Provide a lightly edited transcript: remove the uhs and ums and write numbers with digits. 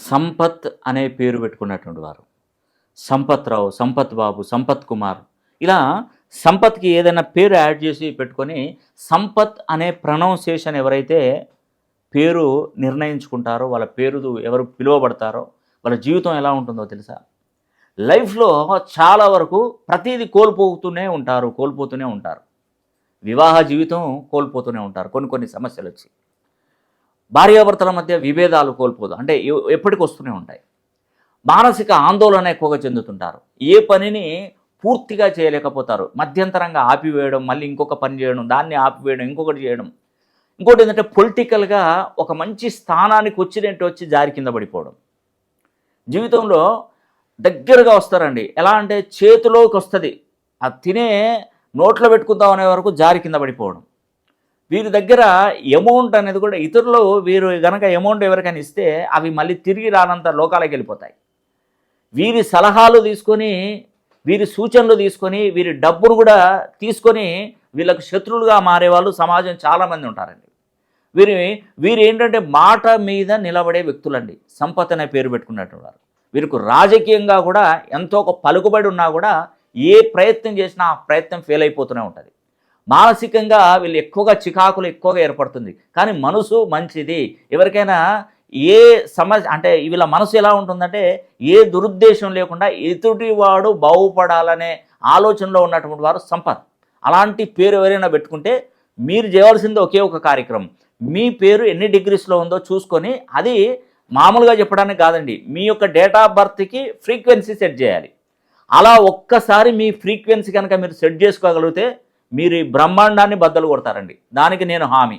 సంపత్ అనే పేరు పెట్టుకున్నటువంటి వారు సంపత్ రావు, సంపత్ బాబు, సంపత్ కుమార్, ఇలా సంపత్కి ఏదైనా పేరు యాడ్ చేసి పెట్టుకొని సంపత్ అనే ప్రొనౌన్సియేషన్ ఎవరైతే పేరు నిర్ణయించుకుంటారో, వాళ్ళ పేరు ఎవరు పిలువబడతారో వాళ్ళ జీవితం ఎలా ఉంటుందో తెలుసా? లైఫ్లో చాలా వరకు ప్రతిదీ కోల్పోతూనే ఉంటారు. వివాహ జీవితం కోల్పోతూనే ఉంటారు, కొన్ని సమస్యలు వచ్చి. భార్యాభర్తల మధ్య విభేదాలు కోల్పోదు, అంటే ఎప్పటికి వస్తూనే ఉంటాయి. మానసిక ఆందోళన ఎక్కువగా చెందుతుంటారు. ఏ పనిని పూర్తిగా చేయలేకపోతారు. మధ్యంతరంగా ఆపివేయడం, మళ్ళీ ఇంకొక పని చేయడం, దాన్ని ఆపివేయడం, ఇంకొకటి చేయడం. ఇంకోటి ఏంటంటే పొలిటికల్గా ఒక మంచి స్థానానికి వచ్చి జారి కింద పడిపోవడం. జీవితంలో దగ్గరగా వస్తారండి. ఎలా అంటే చేతిలోకి వస్తుంది, అది తినే నోట్లో పెట్టుకుందాం అనే వరకు జారి కింద పడిపోవడం. వీరి దగ్గర అమౌంట్ అనేది కూడా ఇతరులు వీరు కనుక అమౌంట్ ఎవరికైనా ఇస్తే అవి మళ్ళీ తిరిగి రానంత లోకాలకు వెళ్ళిపోతాయి. వీరి సలహాలు తీసుకొని, వీరి సూచనలు తీసుకొని, వీరి డబ్బును కూడా తీసుకొని వీళ్ళకు శత్రువులుగా మారేవాళ్ళు సమాజం చాలామంది ఉంటారండి. వీరు ఏంటంటే మాట మీద నిలబడే వ్యక్తులండి. సంపత్ అనే పేరు పెట్టుకున్నట్టు వారు. వీరికి రాజకీయంగా కూడా ఎంతో ఒక పలుకుబడి ఉన్నా కూడా ఏ ప్రయత్నం చేసినా ఆ ప్రయత్నం ఫెయిల్ అయిపోతూనే ఉంటుంది. మానసికంగా వీళ్ళు చికాకులు ఎక్కువగా ఏర్పడుతుంది. కానీ మనసు మంచిది. ఎవరికైనా ఏ సమస్య అంటే వీళ్ళ మనసు ఎలా ఉంటుందంటే ఏ దురుద్దేశం లేకుండా ఎదుటివాడు బాగుపడాలనే ఆలోచనలో ఉన్నటువంటి వారు సంపత్. అలాంటి పేరు ఎవరైనా పెట్టుకుంటే మీరు చేయవలసింది ఒకే ఒక కార్యక్రమం. మీ పేరు ఎన్ని డిగ్రీస్లో ఉందో చూసుకొని, అది మామూలుగా చెప్పడానికి కాదండి, మీ యొక్క డేట్ ఆఫ్ బర్త్కి ఫ్రీక్వెన్సీ సెట్ చేయాలి. అలా ఒక్కసారి మీ ఫ్రీక్వెన్సీ కనుక మీరు సెట్ చేసుకోగలిగితే మీరు ఈ బ్రహ్మాండాన్ని బద్దలు కొడతారండి. దానికి నేను హామీ.